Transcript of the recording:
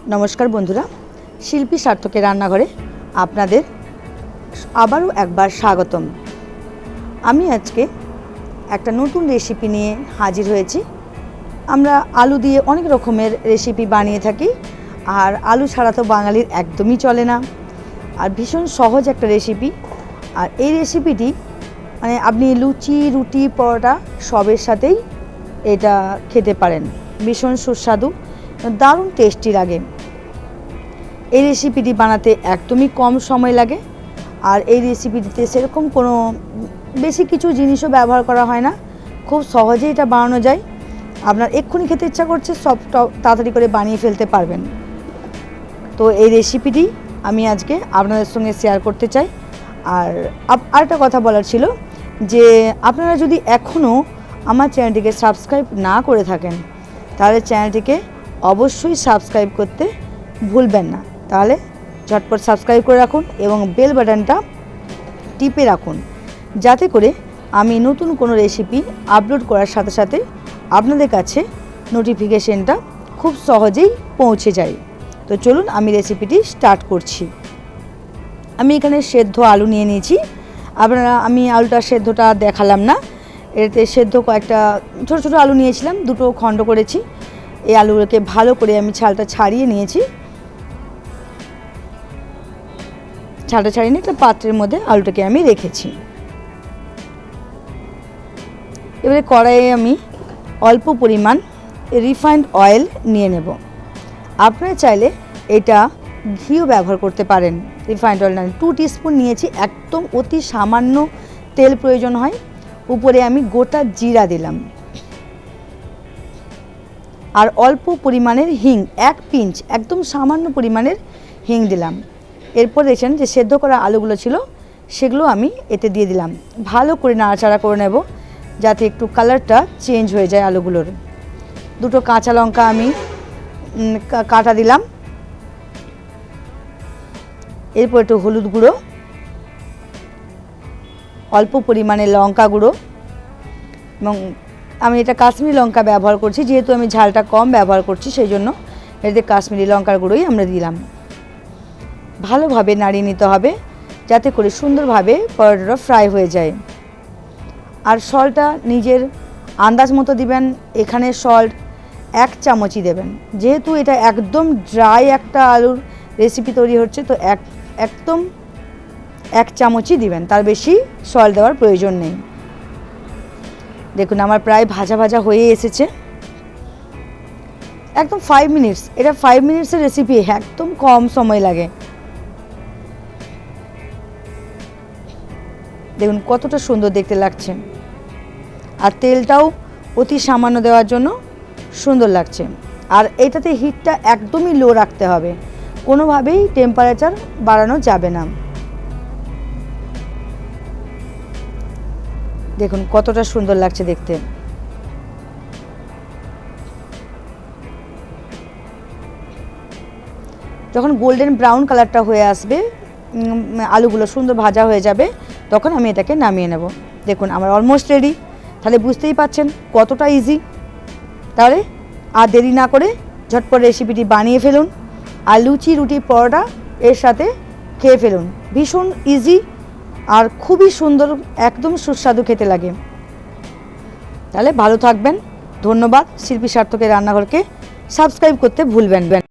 नमस्कार बंधुरा शिल्पी सार्थकेर रान्नाघरे आपनादेर आबारो एकबार स्वागतम। आमी आजके एक नतून रेसिपि निये हाजिर हयेछि। आमरा आलू दिये अनेक रकमेर रेसिपि बानिये थाकि और आलू छाड़ा तो बांगालिर एकदमई चले ना और भीषण सहज एक रेसिपि। और ये रेसिपिटी माने आपनि लुचि रुटी परोटा सबेर साथेई एटा खेते पारेन। भीषण सुस्वादु दारुण टेस्टी लागे। এই রেসিপিটি বানাতে একদমই কম সময় লাগে আর এই রেসিপিটিতে সেরকম কোনো বেশি কিছু জিনিসও ব্যবহার করা হয় না। খুব সহজেই এটা বানানো যায়। আপনার এক্ষুনি খেতে ইচ্ছা করছে সব তাড়াতাড়ি করে বানিয়ে ফেলতে পারবেন। তো এই রেসিপিটি আমি আজকে আপনাদের সঙ্গে শেয়ার করতে চাই। আর আরেকটা কথা বলার ছিল যে আপনারা যদি এখনও আমার চ্যানেলটিকে সাবস্ক্রাইব না করে থাকেন তাহলে চ্যানেলটিকে অবশ্যই সাবস্ক্রাইব করতে ভুলবেন না। তাহলে ঝটপট সাবস্ক্রাইব করে রাখুন এবং বেল বাটনটা টিপে রাখুন যাতে করে আমি নতুন কোনো রেসিপি আপলোড করার সাথে সাথে আপনাদের কাছে নোটিফিকেশনটা খুব সহজেই পৌঁছে যায়। তো চলুন আমি রেসিপিটি স্টার্ট করছি। আমি এখানে সেদ্ধ আলু নিয়ে নিয়েছি। আমি আলুটা সেদ্ধটা দেখালাম না, এতে সেদ্ধ কয়েকটা ছোটো ছোটো আলু নিয়েছিলাম, দুটো খণ্ড করেছি। এই আলুগুলোকে ভালো করে আমি ছালটা ছাড়িয়ে নিয়েছি। ছালটা ছাড়িয়ে নিয়ে একটা পাত্রের মধ্যে আলুটাকে আমি রেখেছি। এবারে কড়াইয়ে আমি অল্প পরিমাণ রিফাইন্ড অয়েল নিয়ে নেব। আপনারা চাইলে এটা ঘিও ব্যবহার করতে পারেন। রিফাইন্ড অয়েল 2 টিস্পুন নিয়েছি, একদম অতি সামান্য তেল প্রয়োজন হয়। উপরে আমি গোটা জিরা দিলাম আর অল্প পরিমাণের হিং, 1 পিঞ্চ একদম সামান্য পরিমাণের হিং দিলাম। এরপর দেখছেন যে সেদ্ধ করা আলুগুলো ছিল সেগুলো আমি এতে দিয়ে দিলাম। ভালো করে নাড়াচাড়া করে নেব যাতে একটু কালারটা চেঞ্জ হয়ে যায় আলুগুলোর। দুটো কাঁচা লঙ্কা আমি কাটা দিলাম। এরপর একটু হলুদ গুঁড়ো, অল্প পরিমাণে লঙ্কা গুঁড়ো এবং আমি এটা কাশ্মীরি লঙ্কা ব্যবহার করছি, যেহেতু আমি ঝালটা কম ব্যবহার করছি সেই জন্য এতে কাশ্মীরি লঙ্কার গুঁড়োই আমরা দিলাম। ভালোভাবে নাড়িয়ে নিতে হবে যাতে করে সুন্দরভাবে পরোটাটা ফ্রাই হয়ে যায়। আর সল্টটা নিজের আন্দাজ মতো দিবেন। এখানে সল্ট 1 চামচই দেবেন, যেহেতু এটা একদম ড্রাই একটা আলুর রেসিপি তৈরি হচ্ছে, তো একদম 1 চামচই দিবেন, তার বেশি সল্ট দেওয়ার প্রয়োজন নেই। দেখুন আমার প্রায় ভাজা ভাজা হয়ে এসেছে। একদম 5 মিনিটস, এটা 5 মিনিটসের রেসিপি, একদম কম সময় লাগে। দেখুন কতটা সুন্দর দেখতে লাগছে আর তেলটাও অতি সামান্য দেওয়ার জন্য সুন্দর লাগছে। আর এটাতে হিটটা একদমই লো রাখতে হবে, কোনোভাবেই টেম্পারেচার বাড়ানো যাবে না। দেখুন কতটা সুন্দর লাগছে দেখতে। যখন গোল্ডেন ব্রাউন কালারটা হয়ে আসবে, আলুগুলো সুন্দর ভাজা হয়ে যাবে, তখন আমি এটাকে নামিয়ে নেব। দেখুন আমার অলমোস্ট রেডি। তাহলে বুঝতেই পাচ্ছেন কতটা ইজি। তাহলে আর দেরি না করে ঝটপট রেসিপিটি বানিয়ে ফেলুন আর লুচি রুটি পরোটা এর সাথে খেয়ে ফেলুন। ভীষণ ইজি আর খুবই সুন্দর, একদম সুস্বাদু খেতে লাগে। তাহলে ভালো থাকবেন। ধন্যবাদ। শিল্পী সার্থকের রান্নাঘরকে সাবস্ক্রাইব করতে ভুলবেন না।